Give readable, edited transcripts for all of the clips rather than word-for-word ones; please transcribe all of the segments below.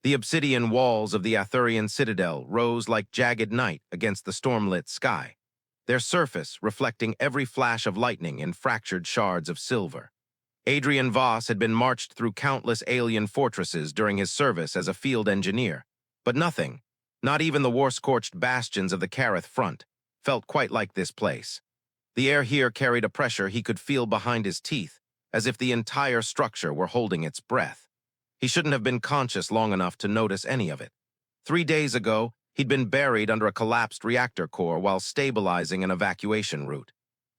The obsidian walls of the Atherion citadel rose like jagged night against the stormlit sky, their surface reflecting every flash of lightning in fractured shards of silver. Adrian Voss had been marched through countless alien fortresses during his service as a field engineer, but nothing, not even the war-scorched bastions of the Kareth front, felt quite like this place. The air here carried a pressure he could feel behind his teeth, as if the entire structure were holding its breath. He shouldn't have been conscious long enough to notice any of it. 3 days ago, he'd been buried under a collapsed reactor core while stabilizing an evacuation route.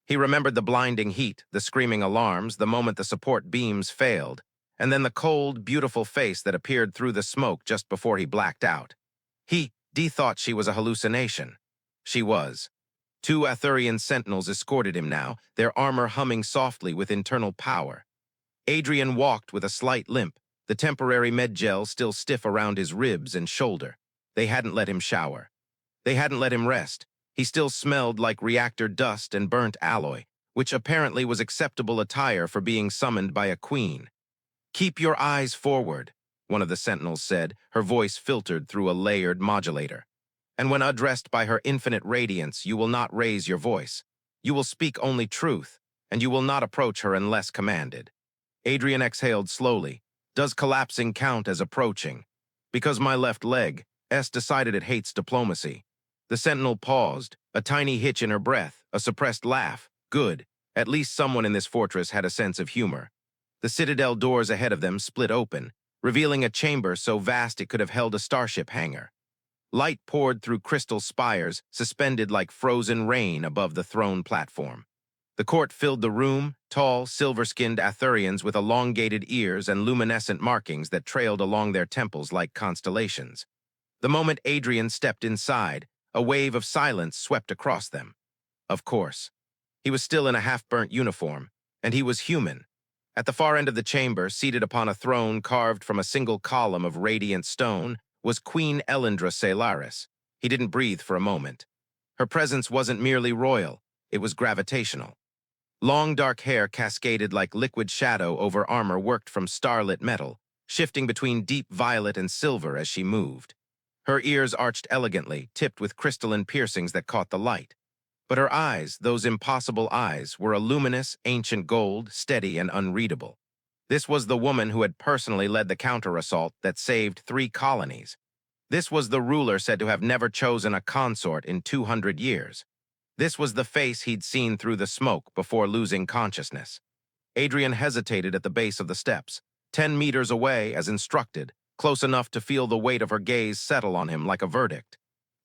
He remembered the blinding heat, the screaming alarms, the moment the support beams failed, and then the cold, beautiful face that appeared through the smoke just before he blacked out. Dee thought she was a hallucination. She was. 2 Atherian sentinels escorted him now, their armor humming softly with internal power. Adrian walked with a slight limp, the temporary medgel still stiff around his ribs and shoulder. They hadn't let him shower. They hadn't let him rest. He still smelled like reactor dust and burnt alloy, which apparently was acceptable attire for being summoned by a queen. "Keep your eyes forward," one of the sentinels said, her voice filtered through a layered modulator. "And when addressed by her infinite radiance, you will not raise your voice. You will speak only truth, and you will not approach her unless commanded." Adrian exhaled slowly. "Does collapsing count as approaching?" "Because my left leg, decided it hates diplomacy." The sentinel paused, a tiny hitch in her breath, a suppressed laugh. Good. At least someone in this fortress had a sense of humor. The citadel doors ahead of them split open, revealing a chamber so vast it could have held a starship hangar. Light poured through crystal spires, suspended like frozen rain above the throne platform. The court filled the room, tall, silver-skinned Atherians with elongated ears and luminescent markings that trailed along their temples like constellations. The moment Adrian stepped inside, a wave of silence swept across them. Of course. He was still in a half-burnt uniform, and he was human. At the far end of the chamber, seated upon a throne carved from a single column of radiant stone, was Queen Elyndra Saelaris. He didn't breathe for a moment. Her presence wasn't merely royal, it was gravitational. Long dark hair cascaded like liquid shadow over armor worked from starlit metal, shifting between deep violet and silver as she moved. Her ears arched elegantly, tipped with crystalline piercings that caught the light. But her eyes, those impossible eyes, were a luminous, ancient gold, steady and unreadable. This was the woman who had personally led the counter-assault that saved 3 colonies. This was the ruler said to have never chosen a consort in 200 years. This was the face he'd seen through the smoke before losing consciousness. Adrian hesitated at the base of the steps, 10 meters away as instructed, close enough to feel the weight of her gaze settle on him like a verdict.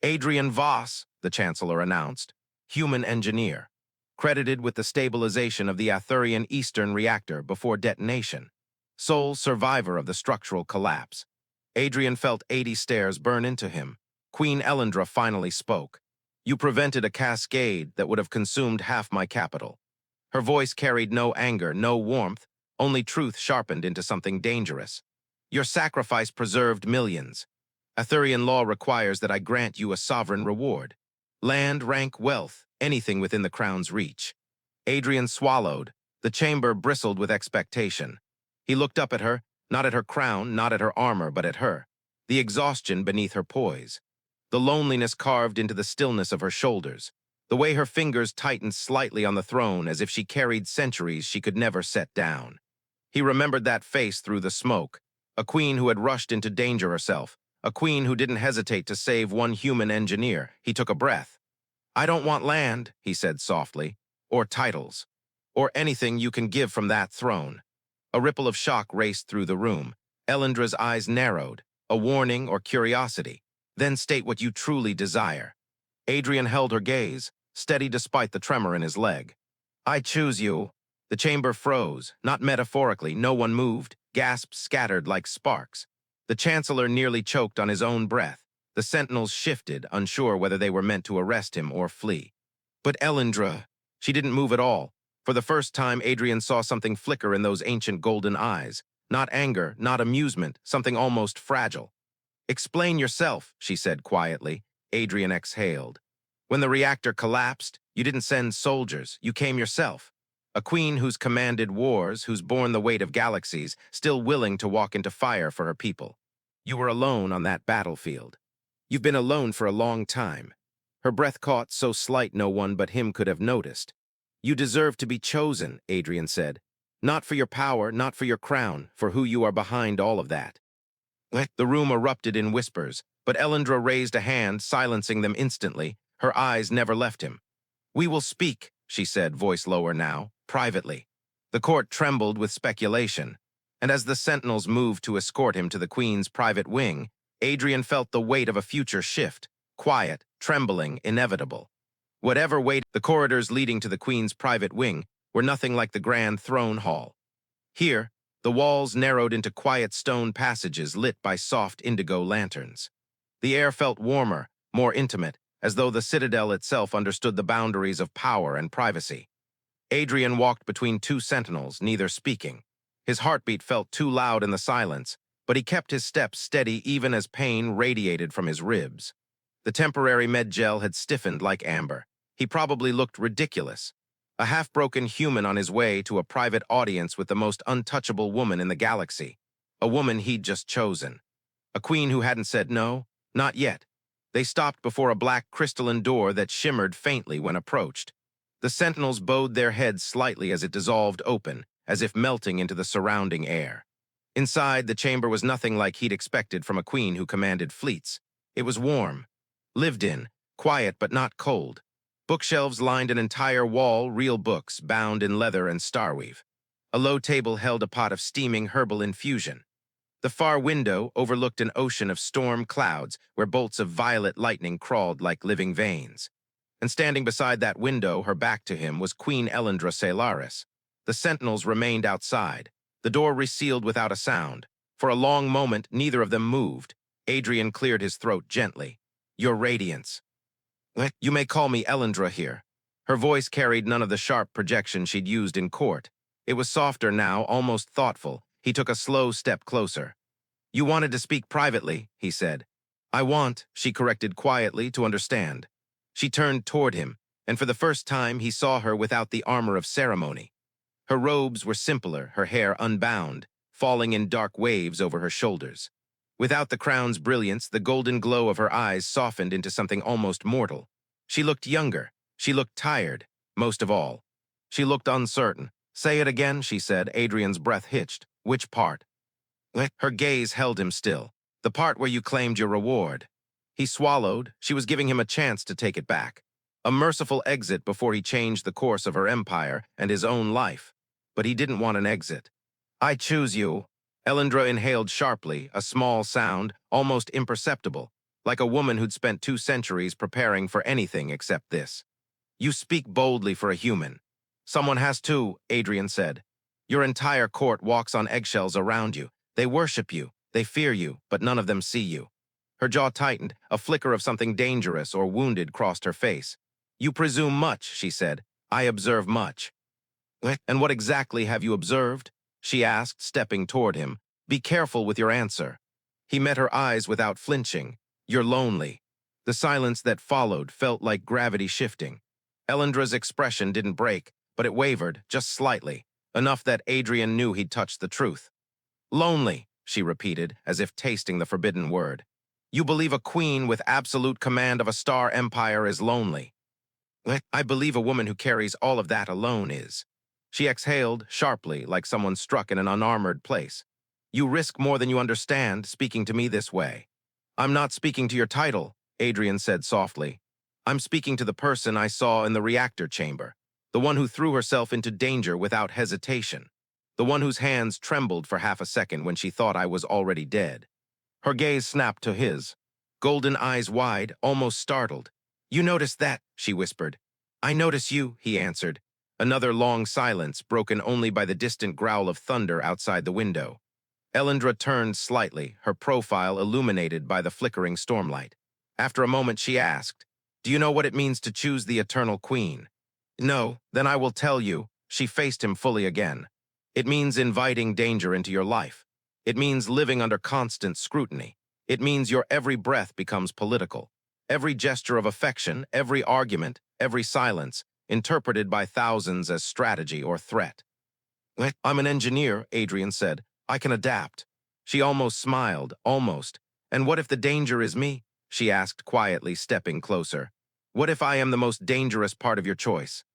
"Adrian Voss," the Chancellor announced, human engineer, credited with the stabilization of the Atherian Eastern reactor before detonation, sole survivor of the structural collapse. Adrian felt 80 stares burn into him. Queen Elyndra finally spoke. "You prevented a cascade that would have consumed half my capital." Her voice carried no anger, no warmth, only truth sharpened into something dangerous. "Your sacrifice preserved millions. Atherian law requires that I grant you a sovereign reward. Land, rank, wealth, anything within the crown's reach." Adrian swallowed. The chamber bristled with expectation. He looked up at her, not at her crown, not at her armor, but at her. The exhaustion beneath her poise. The loneliness carved into the stillness of her shoulders. The way her fingers tightened slightly on the throne as if she carried centuries she could never set down. He remembered that face through the smoke. A queen who had rushed into danger herself. A queen who didn't hesitate to save one human engineer. He took a breath. "I don't want land," he said softly, "or titles, or anything you can give from that throne." A ripple of shock raced through the room. Elyndra's eyes narrowed, a warning or curiosity. "Then state what you truly desire." Adrian held her gaze, steady despite the tremor in his leg. "I choose you." The chamber froze, not metaphorically, no one moved, gasps scattered like sparks. The Chancellor nearly choked on his own breath. The sentinels shifted, unsure whether they were meant to arrest him or flee. But Elyndra, she didn't move at all. For the first time, Adrian saw something flicker in those ancient golden eyes. Not anger, not amusement, something almost fragile. "Explain yourself," she said quietly. Adrian exhaled. "When the reactor collapsed, you didn't send soldiers, you came yourself. A queen who's commanded wars, who's borne the weight of galaxies, still willing to walk into fire for her people. You were alone on that battlefield. You've been alone for a long time. Her breath caught so slight no one but him could have noticed. You deserve to be chosen, Adrian said. Not for your power, not for your crown, for who you are behind all of that. The room erupted in whispers, but Elyndra raised a hand, silencing them instantly. Her eyes never left him. We will speak, she said, voice lower now, privately. The court trembled with speculation, and as the sentinels moved to escort him to the Queen's private wing, Adrian felt the weight of a future shift, quiet, trembling, inevitable. Whatever weight, the corridors leading to the Queen's private wing were nothing like the grand throne hall. Here, the walls narrowed into quiet stone passages lit by soft indigo lanterns. The air felt warmer, more intimate, as though the citadel itself understood the boundaries of power and privacy. Adrian walked between two sentinels, neither speaking. His heartbeat felt too loud in the silence, but he kept his steps steady even as pain radiated from his ribs. The temporary med gel had stiffened like amber. He probably looked ridiculous. A half-broken human on his way to a private audience with the most untouchable woman in the galaxy. A woman he'd just chosen. A queen who hadn't said no, not yet. They stopped before a black crystalline door that shimmered faintly when approached. The sentinels bowed their heads slightly as it dissolved open, as if melting into the surrounding air. Inside, the chamber was nothing like he'd expected from a queen who commanded fleets. It was warm, lived in, quiet but not cold. Bookshelves lined an entire wall, real books bound in leather and starweave. A low table held a pot of steaming herbal infusion. The far window overlooked an ocean of storm clouds where bolts of violet lightning crawled like living veins. And standing beside that window, her back to him, was Queen Elyndra Saelaris. The sentinels remained outside. The door resealed without a sound. For a long moment, neither of them moved. Adrian cleared his throat gently. Your radiance. You may call me Elyndra here. Her voice carried none of the sharp projection she'd used in court. It was softer now, almost thoughtful. He took a slow step closer. You wanted to speak privately, he said. I want, she corrected quietly, to understand. She turned toward him, and for the first time he saw her without the armor of ceremony. Her robes were simpler, her hair unbound, falling in dark waves over her shoulders. Without the crown's brilliance, the golden glow of her eyes softened into something almost mortal. She looked younger. She looked tired, most of all. She looked uncertain. Say it again, she said. Adrian's breath hitched. Which part? Her gaze held him still. The part where you claimed your reward. He swallowed. She was giving him a chance to take it back. A merciful exit before he changed the course of her empire and his own life. But he didn't want an exit. I choose you. Elyndra inhaled sharply, a small sound, almost imperceptible, like a woman who'd spent 2 centuries preparing for anything except this. You speak boldly for a human. Someone has to, Adrian said. Your entire court walks on eggshells around you. They worship you, they fear you, but none of them see you. Her jaw tightened, a flicker of something dangerous or wounded crossed her face. You presume much, she said. I observe much. And what exactly have you observed? She asked, stepping toward him. Be careful with your answer. He met her eyes without flinching. You're lonely. The silence that followed felt like gravity shifting. Elyndra's expression didn't break, but it wavered, just slightly, enough that Adrian knew he'd touched the truth. Lonely, she repeated, as if tasting the forbidden word. You believe a queen with absolute command of a star empire is lonely. I believe a woman who carries all of that alone is. She exhaled sharply, like someone struck in an unarmored place. You risk more than you understand speaking to me this way. I'm not speaking to your title, Adrian said softly. I'm speaking to the person I saw in the reactor chamber, the one who threw herself into danger without hesitation, the one whose hands trembled for half a second when she thought I was already dead. Her gaze snapped to his, golden eyes wide, almost startled. You noticed that, she whispered. I notice you, he answered. Another long silence, broken only by the distant growl of thunder outside the window. Elyndra turned slightly, her profile illuminated by the flickering stormlight. After a moment, she asked, Do you know what it means to choose the Eternal Queen? No, then I will tell you. She faced him fully again. It means inviting danger into your life. It means living under constant scrutiny. It means your every breath becomes political. Every gesture of affection, every argument, every silence, interpreted by thousands as strategy or threat. I'm an engineer, Adrian said. I can adapt. She almost smiled, almost. And what if the danger is me? She asked quietly, stepping closer. What if I am the most dangerous part of your choice?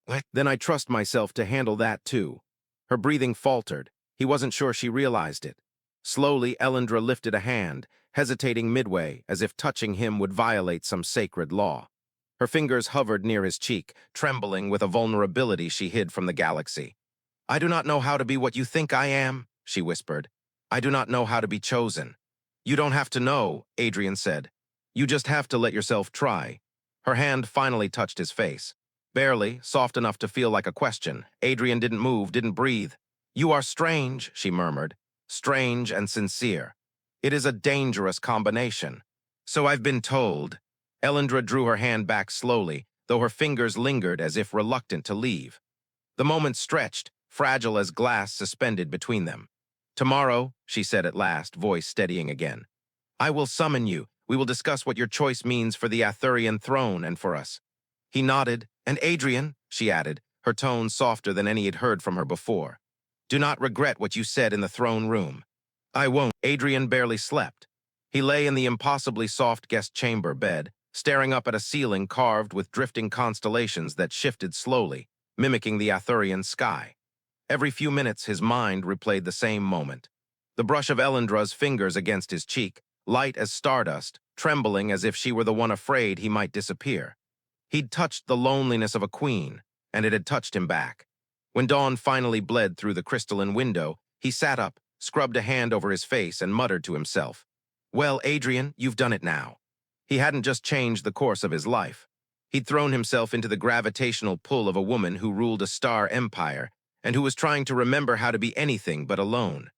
What? Then I trust myself to handle that too. Her breathing faltered. He wasn't sure she realized it. Slowly, Elyndra lifted a hand, hesitating midway, as if touching him would violate some sacred law. Her fingers hovered near his cheek, trembling with a vulnerability she hid from the galaxy. I do not know how to be what you think I am, she whispered. I do not know how to be chosen. You don't have to know, Adrian said. You just have to let yourself try. Her hand finally touched his face. Barely, soft enough to feel like a question. Adrian didn't move, didn't breathe. You are strange, she murmured. Strange and sincere. It is a dangerous combination. So I've been told. Elyndra drew her hand back slowly, though her fingers lingered as if reluctant to leave. The moment stretched, fragile as glass suspended between them. Tomorrow, she said at last, voice steadying again. I will summon you. We will discuss what your choice means for the Atherion throne and for us. He nodded, and Adrian, she added, her tone softer than any he'd heard from her before. Do not regret what you said in the throne room. I won't. Adrian barely slept. He lay in the impossibly soft guest chamber bed, staring up at a ceiling carved with drifting constellations that shifted slowly, mimicking the Atherion sky. Every few minutes, his mind replayed the same moment. The brush of Elyndra's fingers against his cheek, light as stardust, trembling as if she were the one afraid he might disappear. He'd touched the loneliness of a queen, and it had touched him back. When dawn finally bled through the crystalline window, he sat up, scrubbed a hand over his face, and muttered to himself, Well, Adrian, you've done it now. He hadn't just changed the course of his life. He'd thrown himself into the gravitational pull of a woman who ruled a star empire and who was trying to remember how to be anything but alone.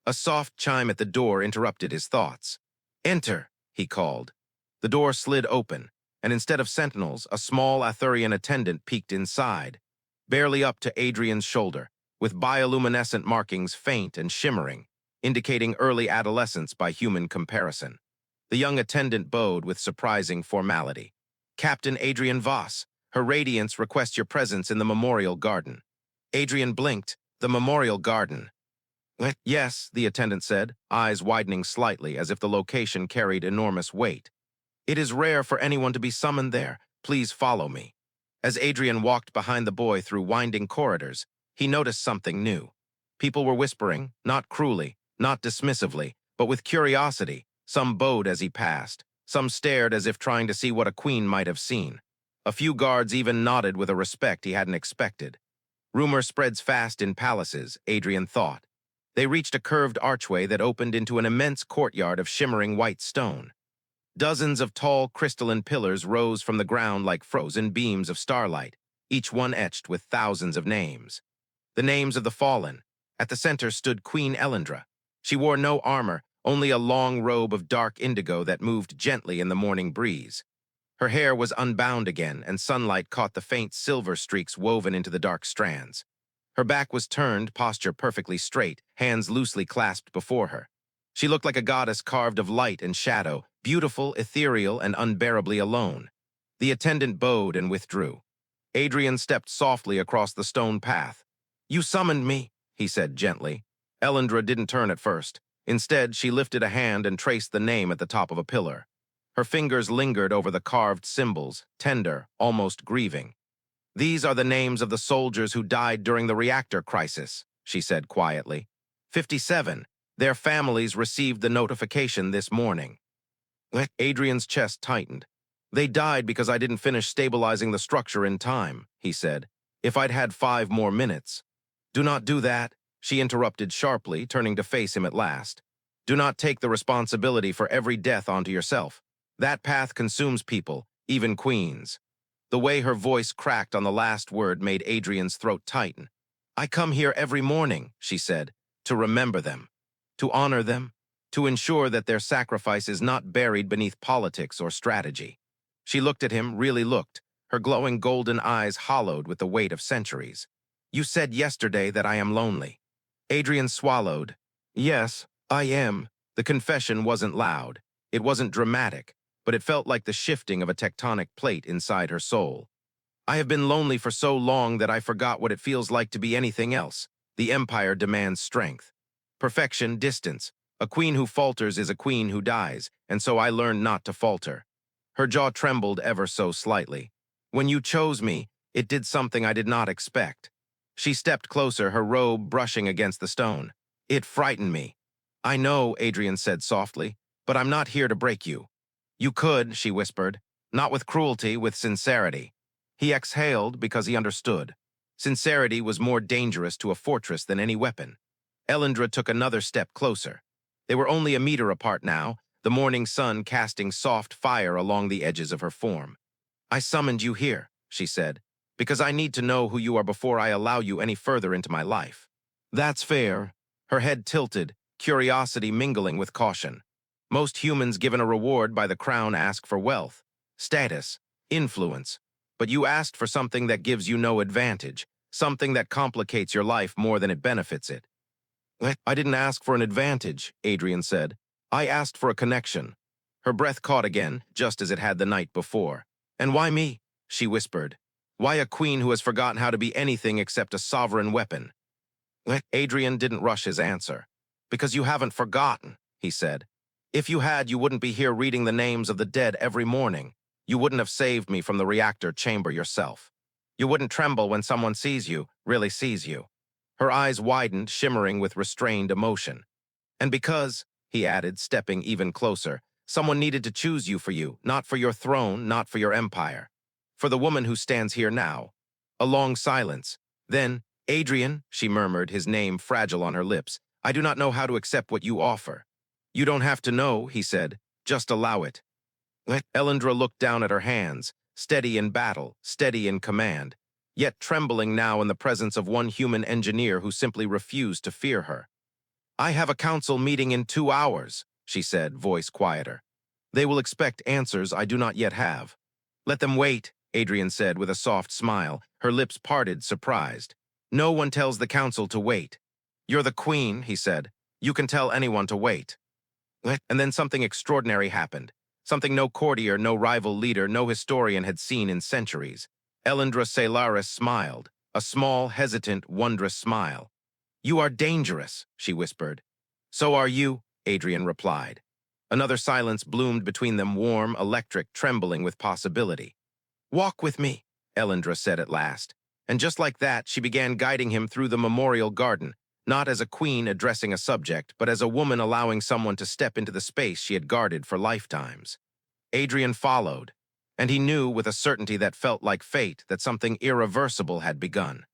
A soft chime at the door interrupted his thoughts. Enter, he called. The door slid open, and instead of sentinels, a small Atherion attendant peeked inside, barely up to Adrian's shoulder, with bioluminescent markings faint and shimmering, indicating early adolescence by human comparison. The young attendant bowed with surprising formality. Captain Adrian Voss, her radiance requests your presence in the memorial garden. Adrian blinked. The memorial garden. Yes, the attendant said, eyes widening slightly as if the location carried enormous weight. It is rare for anyone to be summoned there. Please follow me. As Adrian walked behind the boy through winding corridors, he noticed something new. People were whispering, not cruelly, not dismissively, but with curiosity. Some bowed as he passed. Some stared as if trying to see what a queen might have seen. A few guards even nodded with a respect he hadn't expected. Rumor spreads fast in palaces, Adrian thought. They reached a curved archway that opened into an immense courtyard of shimmering white stone. Dozens of tall crystalline pillars rose from the ground like frozen beams of starlight, each one etched with thousands of names. The names of the fallen. At the center stood Queen Elyndra. She wore no armor, only a long robe of dark indigo that moved gently in the morning breeze. Her hair was unbound again, and sunlight caught the faint silver streaks woven into the dark strands. Her back was turned, posture perfectly straight, hands loosely clasped before her. She looked like a goddess carved of light and shadow, beautiful, ethereal, and unbearably alone. The attendant bowed and withdrew. Adrian stepped softly across the stone path. You summoned me, he said gently. Elyndra didn't turn at first. Instead, she lifted a hand and traced the name at the top of a pillar. Her fingers lingered over the carved symbols, tender, almost grieving. These are the names of the soldiers who died during the reactor crisis, she said quietly. 57. Their families received the notification this morning. Adrian's chest tightened. They died because I didn't finish stabilizing the structure in time, he said. If I'd had 5 more minutes. Do not do that, she interrupted sharply, turning to face him at last. Do not take the responsibility for every death onto yourself. That path consumes people, even queens. The way her voice cracked on the last word made Adrian's throat tighten. I come here every morning, she said, to remember them, to honor them, to ensure that their sacrifice is not buried beneath politics or strategy. She looked at him, really looked, her glowing golden eyes hollowed with the weight of centuries. You said yesterday that I am lonely. Adrian swallowed. Yes, I am. The confession wasn't loud. It wasn't dramatic, but it felt like the shifting of a tectonic plate inside her soul. I have been lonely for so long that I forgot what it feels like to be anything else. The Empire demands strength. Perfection, distance. A queen who falters is a queen who dies, and so I learned not to falter. Her jaw trembled ever so slightly. When you chose me, it did something I did not expect. She stepped closer, her robe brushing against the stone. It frightened me. I know, Adrian said softly, but I'm not here to break you. You could, she whispered, not with cruelty, with sincerity. He exhaled because he understood. Sincerity was more dangerous to a fortress than any weapon. Elyndra took another step closer. They were only a meter apart now, the morning sun casting soft fire along the edges of her form. I summoned you here, she said, because I need to know who you are before I allow you any further into my life. That's fair. Her head tilted, curiosity mingling with caution. Most humans given a reward by the crown ask for wealth, status, influence. But you asked for something that gives you no advantage, something that complicates your life more than it benefits it. I didn't ask for an advantage, Adrian said. I asked for a connection. Her breath caught again, just as it had the night before. And why me? She whispered. Why a queen who has forgotten how to be anything except a sovereign weapon? Adrian didn't rush his answer. Because you haven't forgotten, he said. If you had, you wouldn't be here reading the names of the dead every morning. You wouldn't have saved me from the reactor chamber yourself. You wouldn't tremble when someone sees you, really sees you. Her eyes widened, shimmering with restrained emotion. And because, he added, stepping even closer, someone needed to choose you, not for your throne, not for your empire. For the woman who stands here now. A long silence. Then, Adrian, she murmured, his name fragile on her lips, I do not know how to accept what you offer. You don't have to know, he said. Just allow it. Elyndra looked down at her hands, steady in battle, steady in command, yet trembling now in the presence of one human engineer who simply refused to fear her. I have a council meeting in 2 hours, she said, voice quieter. They will expect answers I do not yet have. Let them wait, Adrian said with a soft smile, her lips parted, surprised. No one tells the council to wait. You're the queen, he said. You can tell anyone to wait. And then something extraordinary happened. Something no courtier, no rival leader, no historian had seen in centuries. Elyndra Saelaris smiled, a small, hesitant, wondrous smile. You are dangerous, she whispered. So are you, Adrian replied. Another silence bloomed between them, warm, electric, trembling with possibility. Walk with me, Elyndra said at last. And just like that, she began guiding him through the memorial garden, not as a queen addressing a subject, but as a woman allowing someone to step into the space she had guarded for lifetimes. Adrian followed, and he knew with a certainty that felt like fate that something irreversible had begun.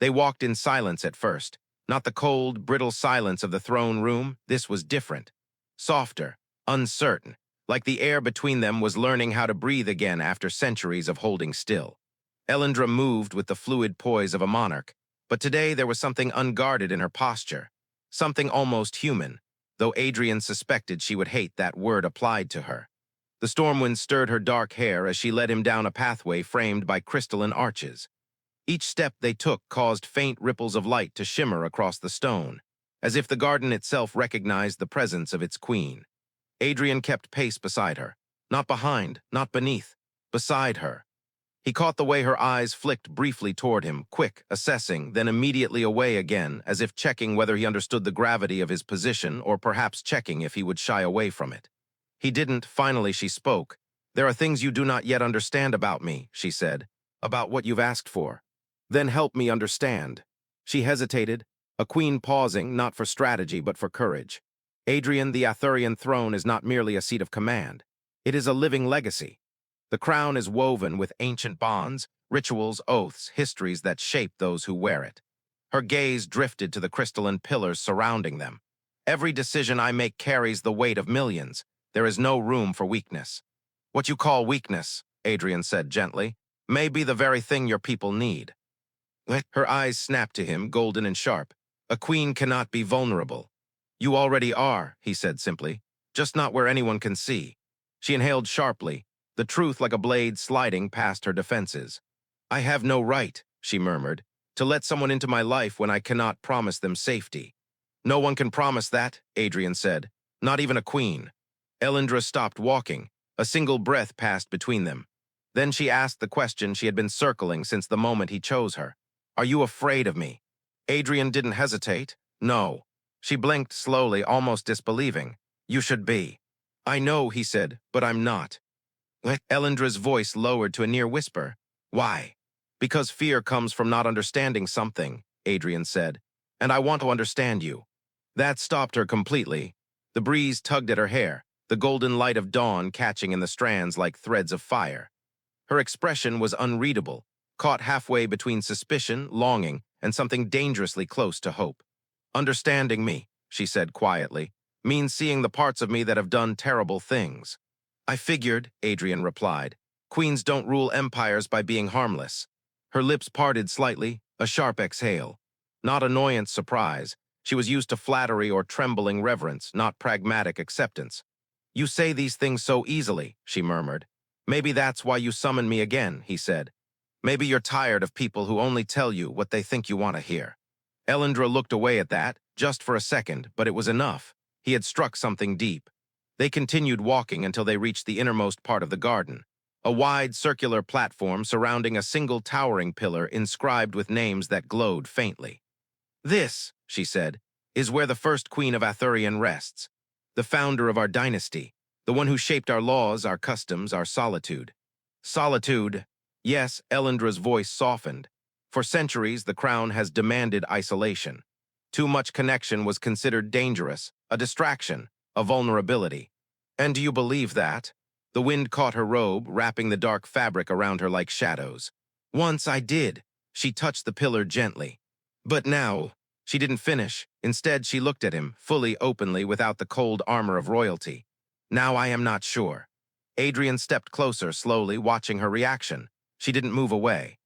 They walked in silence at first, not the cold, brittle silence of the throne room. This was different, softer, uncertain, like the air between them was learning how to breathe again after centuries of holding still. Elyndra moved with the fluid poise of a monarch, but today there was something unguarded in her posture, something almost human, though Adrian suspected she would hate that word applied to her. The storm wind stirred her dark hair as she led him down a pathway framed by crystalline arches. Each step they took caused faint ripples of light to shimmer across the stone, as if the garden itself recognized the presence of its queen. Adrian kept pace beside her, not behind, not beneath, beside her. He caught the way her eyes flicked briefly toward him, quick, assessing, then immediately away again, as if checking whether he understood the gravity of his position or perhaps checking if he would shy away from it. He didn't. Finally she spoke. There are things you do not yet understand about me, she said, about what you've asked for. Then help me understand. She hesitated, a queen pausing, not for strategy but for courage. Adrian, the Atherion throne is not merely a seat of command. It is a living legacy. The crown is woven with ancient bonds, rituals, oaths, histories that shape those who wear it. Her gaze drifted to the crystalline pillars surrounding them. Every decision I make carries the weight of millions. There is no room for weakness. What you call weakness, Adrian said gently, may be the very thing your people need. Her eyes snapped to him, golden and sharp. A queen cannot be vulnerable. You already are, he said simply, just not where anyone can see. She inhaled sharply, the truth like a blade sliding past her defenses. I have no right, she murmured, to let someone into my life when I cannot promise them safety. No one can promise that, Adrian said, not even a queen. Elyndra stopped walking. A single breath passed between them. Then she asked the question she had been circling since the moment he chose her. Are you afraid of me? Adrian didn't hesitate. No. She blinked slowly, almost disbelieving. You should be. I know, he said, but I'm not. Elyndra's voice lowered to a near whisper. Why? Because fear comes from not understanding something, Adrian said, and I want to understand you. That stopped her completely. The breeze tugged at her hair, the golden light of dawn catching in the strands like threads of fire. Her expression was unreadable, caught halfway between suspicion, longing, and something dangerously close to hope. Understanding me, she said quietly, means seeing the parts of me that have done terrible things. I figured, Adrian replied. Queens don't rule empires by being harmless. Her lips parted slightly, a sharp exhale. Not annoyance, surprise. She was used to flattery or trembling reverence, not pragmatic acceptance. You say these things so easily, she murmured. Maybe that's why you summon me again, he said. Maybe you're tired of people who only tell you what they think you want to hear. Elyndra looked away at that, just for a second, but it was enough. He had struck something deep. They continued walking until they reached the innermost part of the garden, a wide circular platform surrounding a single towering pillar inscribed with names that glowed faintly. This, she said, is where the first Queen of Atherion rests, the founder of our dynasty, the one who shaped our laws, our customs, our solitude. Solitude. Yes, Elyndra's voice softened. For centuries, the crown has demanded isolation. Too much connection was considered dangerous, a distraction, a vulnerability. And do you believe that? The wind caught her robe, wrapping the dark fabric around her like shadows. Once I did. She touched the pillar gently. But now, she didn't finish. Instead, she looked at him, fully, openly, without the cold armor of royalty. Now I am not sure. Adrian stepped closer, slowly, watching her reaction. She didn't move away.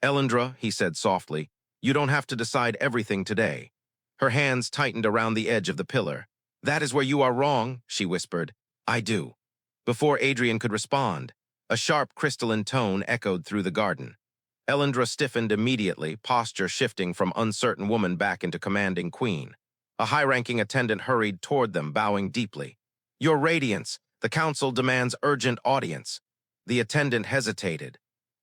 Elyndra, he said softly, you don't have to decide everything today. Her hands tightened around the edge of the pillar. That is where you are wrong, she whispered. I do. Before Adrian could respond, a sharp crystalline tone echoed through the garden. Elyndra stiffened immediately, posture shifting from uncertain woman back into commanding queen. A high-ranking attendant hurried toward them, bowing deeply. Your Radiance, the council demands urgent audience. The attendant hesitated.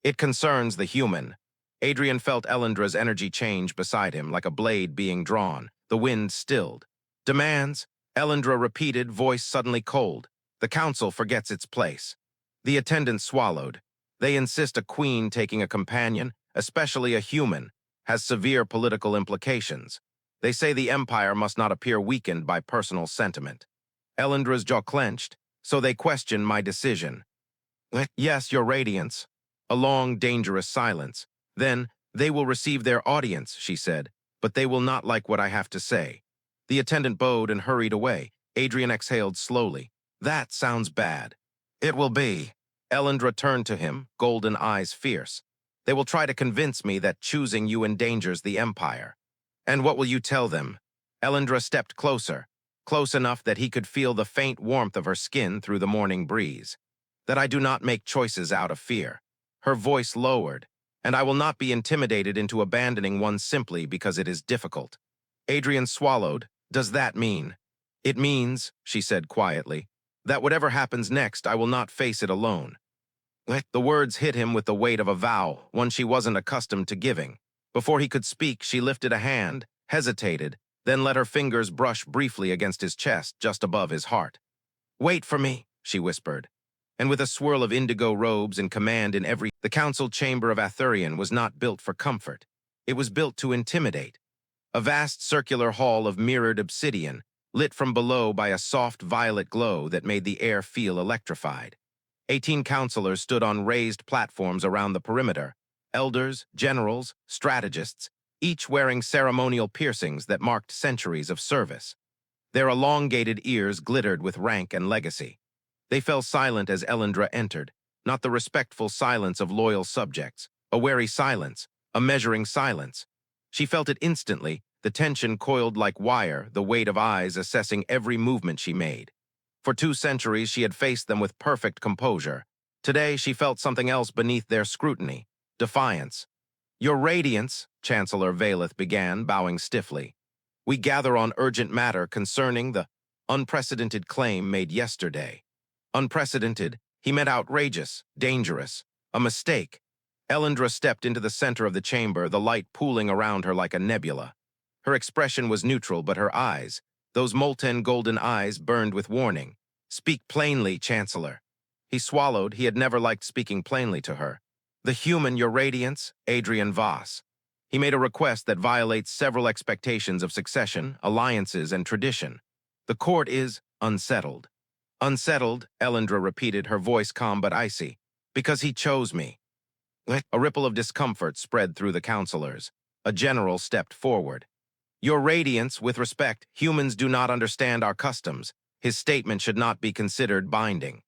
It concerns the human. Adrian felt Elyndra's energy change beside him, like a blade being drawn. The wind stilled. Demands, Elyndra repeated, voice suddenly cold. The council forgets its place. The attendant swallowed. They insist a queen taking a companion, especially a human, has severe political implications. They say the empire must not appear weakened by personal sentiment. Elyndra's jaw clenched, so they question my decision. Yes, your Radiance. A long, dangerous silence. Then, they will receive their audience, she said, but they will not like what I have to say. The attendant bowed and hurried away. Adrian exhaled slowly. That sounds bad. It will be. Elyndra turned to him, golden eyes fierce. They will try to convince me that choosing you endangers the empire. And what will you tell them? Elyndra stepped closer, close enough that he could feel the faint warmth of her skin through the morning breeze. That I do not make choices out of fear. Her voice lowered, and I will not be intimidated into abandoning one simply because it is difficult. Adrian swallowed. Does that mean? It means, she said quietly, that whatever happens next, I will not face it alone. The words hit him with the weight of a vow, one she wasn't accustomed to giving. Before he could speak, she lifted a hand, hesitated, then let her fingers brush briefly against his chest, just above his heart. Wait for me, she whispered. And with a swirl of indigo robes and command in every, the council chamber of Atherion was not built for comfort. It was built to intimidate. A vast circular hall of mirrored obsidian, lit from below by a soft violet glow that made the air feel electrified. 18 counselors stood on raised platforms around the perimeter, elders, generals, strategists, each wearing ceremonial piercings that marked centuries of service. Their elongated ears glittered with rank and legacy. They fell silent as Elyndra entered, not the respectful silence of loyal subjects, a wary silence, a measuring silence. She felt it instantly, the tension coiled like wire, the weight of eyes assessing every movement she made. For 2 centuries, she had faced them with perfect composure. Today, she felt something else beneath their scrutiny, defiance. Your Radiance, Chancellor Valeth began, bowing stiffly. We gather on urgent matter concerning the unprecedented claim made yesterday. Unprecedented, he meant outrageous, dangerous, A mistake. Elyndra stepped into the center of the chamber, the light pooling around her like a nebula. Her expression was neutral, but her eyes, those molten golden eyes, burned with warning. "Speak plainly, Chancellor." He swallowed. He had never liked speaking plainly to her. "The human, your radiance, Adrian Voss." He made a request that violates several expectations of succession, alliances, and tradition. "The court is unsettled." "Unsettled," Elyndra repeated, her voice calm but icy. "Because he chose me." A ripple of discomfort spread through the counselors. A general stepped forward. "Your radiance, with respect, humans do not understand our customs. His statement should not be considered binding.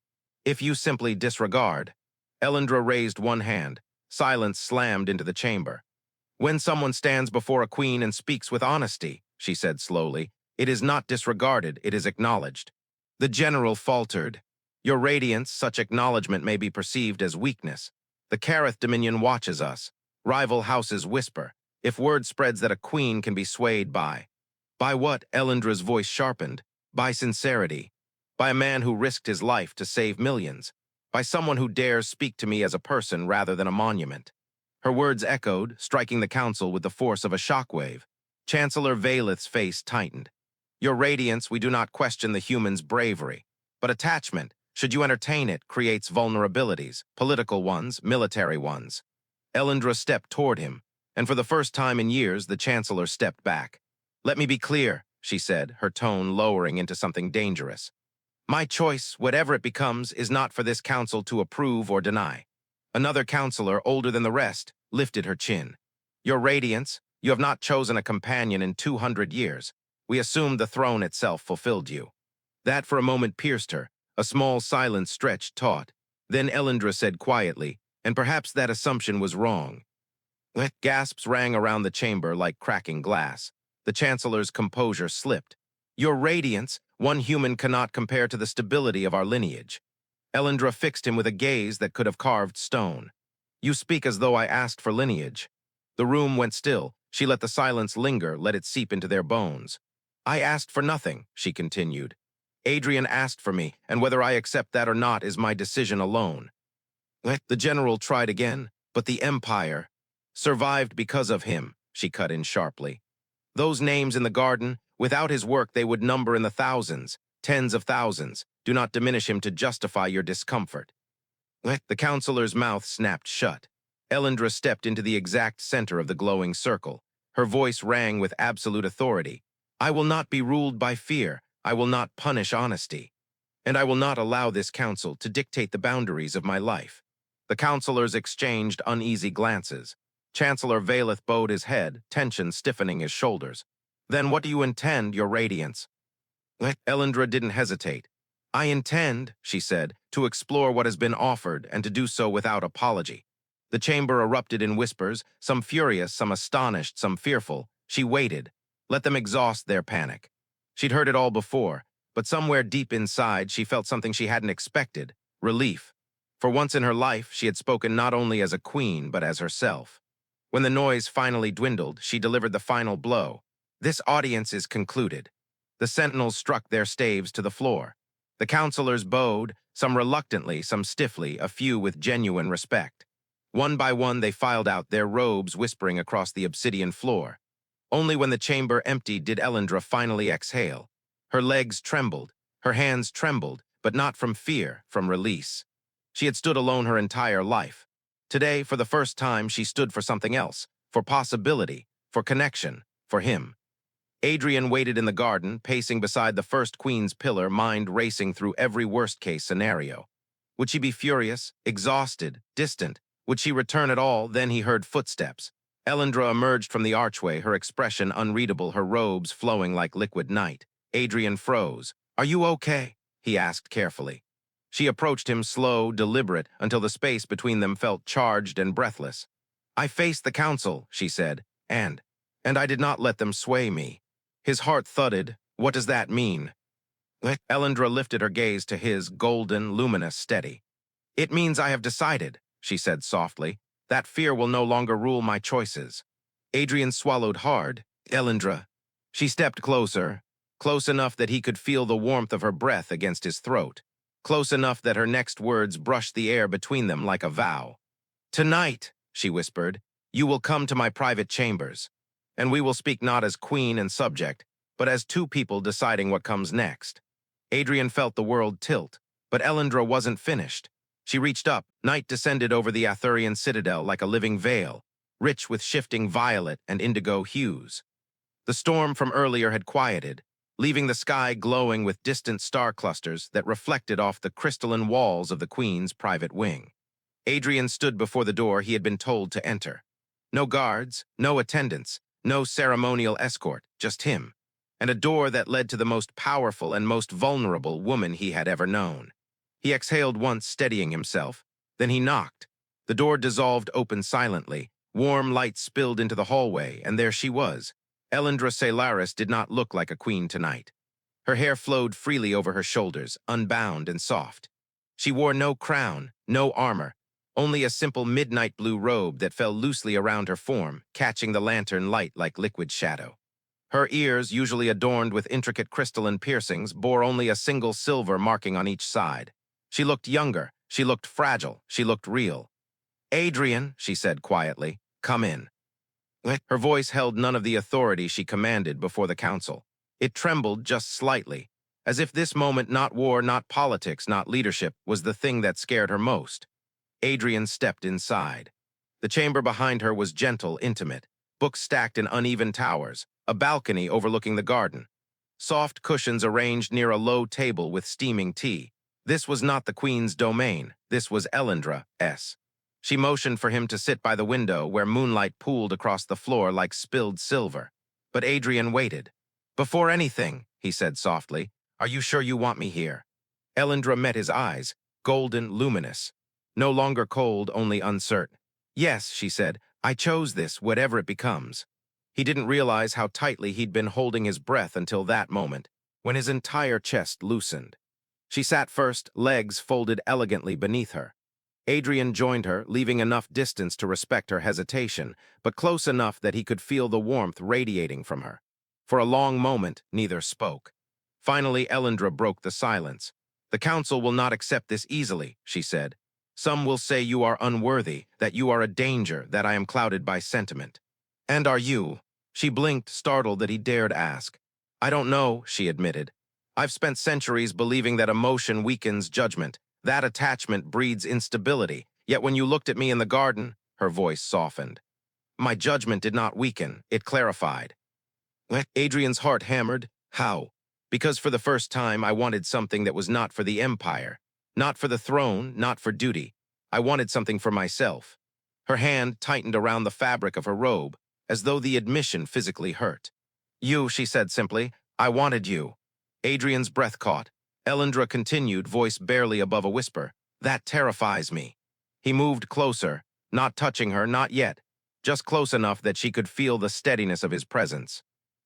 If you simply disregard." Elyndra raised one hand. Silence slammed into the chamber. "When someone stands before a queen and speaks with honesty," she said slowly, "it is not disregarded, it is acknowledged." The general faltered. "Your radiance, such acknowledgement may be perceived as weakness. The Kareth Dominion watches us. Rival houses whisper. If word spreads that a queen can be swayed by." "By what?" Elyndra's voice sharpened. "By sincerity. By a man who risked his life to save millions. By someone who dares speak to me as a person rather than a monument." Her words echoed, striking the council with the force of a shockwave. Chancellor Valeth's face tightened. "Your radiance, we do not question the human's bravery. But attachment, should you entertain it, creates vulnerabilities, political ones, military ones." Elyndra stepped toward him, and for the first time in years, the Chancellor stepped back. "Let me be clear," she said, her tone lowering into something dangerous. "My choice, whatever it becomes, is not for this council to approve or deny." Another counselor, older than the rest, lifted her chin. "Your radiance, you have not chosen a companion in 200 years. We assumed the throne itself fulfilled you." That for a moment pierced her. A small silence stretched taut. Then Elyndra said quietly, "And perhaps that assumption was wrong." Gasps rang around the chamber like cracking glass. The Chancellor's composure slipped. "Your radiance, one human cannot compare to the stability of our lineage." Elyndra fixed him with a gaze that could have carved stone. "You speak as though I asked for lineage." The room went still. She let the silence linger, let it seep into their bones. "I asked for nothing," she continued. "Adrian asked for me, and whether I accept that or not is my decision alone." The general tried again, but the Empire survived because of him, she cut in sharply. "Those names in the garden, without his work they would number in the thousands, tens of thousands. Do not diminish him to justify your discomfort." The counselor's mouth snapped shut. Elyndra stepped into the exact center of the glowing circle. Her voice rang with absolute authority. "I will not be ruled by fear. I will not punish honesty. And I will not allow this council to dictate the boundaries of my life." The counselors exchanged uneasy glances. Chancellor Valeth bowed his head, tension stiffening his shoulders. "Then what do you intend, your radiance?" Elyndra didn't hesitate. "I intend," she said, "to explore what has been offered and to do so without apology." The chamber erupted in whispers, some furious, some astonished, some fearful. She waited. Let them exhaust their panic. She'd heard it all before, but somewhere deep inside she felt something she hadn't expected, relief. For once in her life, she had spoken not only as a queen, but as herself. When the noise finally dwindled, she delivered the final blow. "This audience is concluded." The sentinels struck their staves to the floor. The counselors bowed, some reluctantly, some stiffly, a few with genuine respect. One by one they filed out, their robes whispering across the obsidian floor. Only when the chamber emptied did Elyndra finally exhale. Her legs trembled, her hands trembled, but not from fear, from release. She had stood alone her entire life. Today, for the first time, she stood for something else, for possibility, for connection, for him. Adrian waited in the garden, pacing beside the first queen's pillar, mind racing through every worst-case scenario. Would she be furious, exhausted, distant? Would she return at all? Then he heard footsteps. Elyndra emerged from the archway, her expression unreadable, her robes flowing like liquid night. Adrian froze. "Are you okay?" he asked carefully. She approached him, slow, deliberate, until the space between them felt charged and breathless. "I faced the council," she said, and I did not let them sway me." His heart thudded. "What does that mean?" Elyndra lifted her gaze to his, golden, luminous, steady. "It means I have decided," she said softly, "that fear will no longer rule my choices." Adrian swallowed hard. "Elyndra." She stepped closer, close enough that he could feel the warmth of her breath against his throat, close enough that her next words brushed the air between them like a vow. Tonight, she whispered, you will come to my private chambers, and we will speak not as queen and subject, but as two people deciding what comes next. Adrian felt the world tilt, but Elyndra wasn't finished. She reached up, night descended over the Atherian citadel like a living veil, rich with shifting violet and indigo hues. The storm from earlier had quieted, leaving the sky glowing with distant star clusters that reflected off the crystalline walls of the Queen's private wing. Adrian stood before the door he had been told to enter. No guards, no attendants, no ceremonial escort, just him, and a door that led to the most powerful and most vulnerable woman he had ever known. He exhaled once, steadying himself. Then he knocked. The door dissolved open silently. Warm light spilled into the hallway, and there she was. Elyndra Saelaris did not look like a queen tonight. Her hair flowed freely over her shoulders, unbound and soft. She wore no crown, no armor, only a simple midnight blue robe that fell loosely around her form, catching the lantern light like liquid shadow. Her ears, usually adorned with intricate crystalline piercings, bore only a single silver marking on each side. She looked younger, she looked fragile, she looked real. "Adrian," she said quietly, "come in." Her voice held none of the authority she commanded before the council. It trembled just slightly, as if this moment, not war, not politics, not leadership, was the thing that scared her most. Adrian stepped inside. The chamber behind her was gentle, intimate, books stacked in uneven towers, a balcony overlooking the garden. Soft cushions arranged near a low table with steaming tea. This was not the Queen's domain, this was Elyndra's. She motioned for him to sit by the window where moonlight pooled across the floor like spilled silver. But Adrian waited. "Before anything," he said softly, "are you sure you want me here?" Elyndra met his eyes, golden, luminous. No longer cold, only uncertain. "Yes," she said, "I chose this, whatever it becomes." He didn't realize how tightly he'd been holding his breath until that moment, when his entire chest loosened. She sat first, legs folded elegantly beneath her. Adrian joined her, leaving enough distance to respect her hesitation, but close enough that he could feel the warmth radiating from her. For a long moment, neither spoke. Finally, Elyndra broke the silence. "The council will not accept this easily," she said. "Some will say you are unworthy, that you are a danger, that I am clouded by sentiment." "And are you?" She blinked, startled that he dared ask. "I don't know," she admitted. "I've spent centuries believing that emotion weakens judgment. That attachment breeds instability. Yet when you looked at me in the garden," her voice softened. "My judgment did not weaken, it clarified." Adrian's heart hammered. How? Because for the first time I wanted something that was not for the empire. Not for the throne, not for duty. I wanted something for myself. Her hand tightened around the fabric of her robe, as though the admission physically hurt. "You," she said simply, "I wanted you." Adrian's breath caught. Elyndra continued, voice barely above a whisper. "That terrifies me." He moved closer, not touching her, not yet, just close enough that she could feel the steadiness of his presence.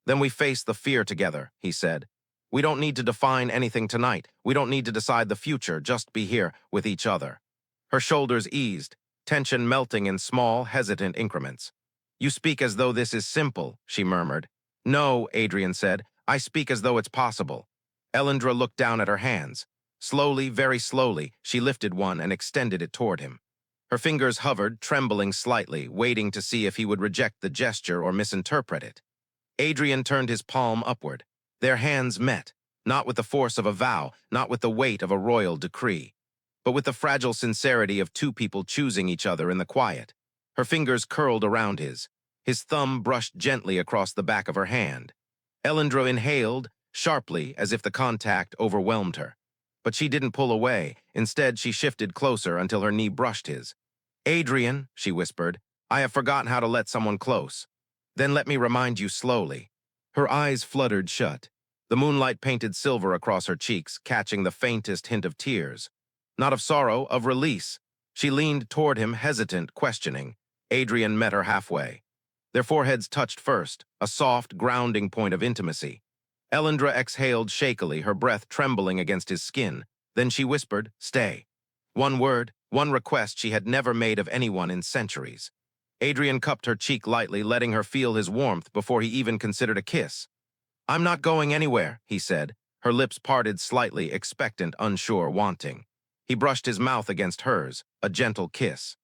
"Then we face the fear together," he said. "We don't need to define anything tonight. We don't need to decide the future, just be here with each other." Her shoulders eased, tension melting in small, hesitant increments. "You speak as though this is simple," she murmured. "No," Adrian said, "I speak as though it's possible." Elyndra looked down at her hands. Slowly, very slowly, she lifted one and extended it toward him. Her fingers hovered, trembling slightly, waiting to see if he would reject the gesture or misinterpret it. Adrian turned his palm upward. Their hands met, not with the force of a vow, not with the weight of a royal decree, but with the fragile sincerity of two people choosing each other in the quiet. Her fingers curled around his. His thumb brushed gently across the back of her hand. Elyndra inhaled, sharply, as if the contact overwhelmed her. But she didn't pull away. Instead, she shifted closer until her knee brushed his. "Adrian," she whispered, "I have forgotten how to let someone close. Then let me remind you slowly." Her eyes fluttered shut. The moonlight painted silver across her cheeks, catching the faintest hint of tears. Not of sorrow, of release. She leaned toward him, hesitant, questioning. Adrian met her halfway. Their foreheads touched first, a soft, grounding point of intimacy. Elyndra exhaled shakily, her breath trembling against his skin. Then she whispered, "Stay." One word, one request she had never made of anyone in centuries. Adrian cupped her cheek lightly, letting her feel his warmth before he even considered a kiss. "I'm not going anywhere," he said, her lips parted slightly, expectant, unsure, wanting. He brushed his mouth against hers, a gentle kiss.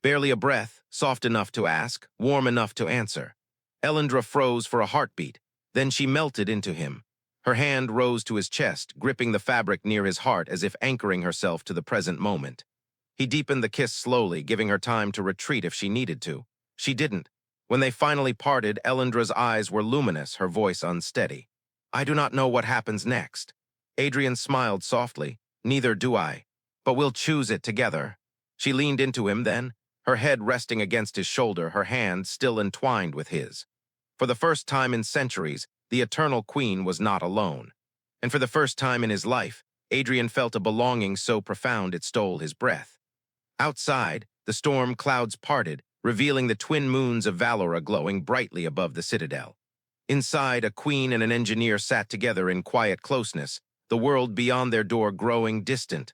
Barely a breath, soft enough to ask, warm enough to answer. Elyndra froze for a heartbeat. Then she melted into him. Her hand rose to his chest, gripping the fabric near his heart as if anchoring herself to the present moment. He deepened the kiss slowly, giving her time to retreat if she needed to. She didn't. When they finally parted, Elyndra's eyes were luminous, her voice unsteady. "I do not know what happens next." Adrian smiled softly. "Neither do I. But we'll choose it together." She leaned into him then, her head resting against his shoulder, her hand still entwined with his. For the first time in centuries, the Eternal Queen was not alone. And for the first time in his life, Adrian felt a belonging so profound it stole his breath. Outside, the storm clouds parted, revealing the twin moons of Valora glowing brightly above the citadel. Inside, a queen and an engineer sat together in quiet closeness, the world beyond their door growing distant,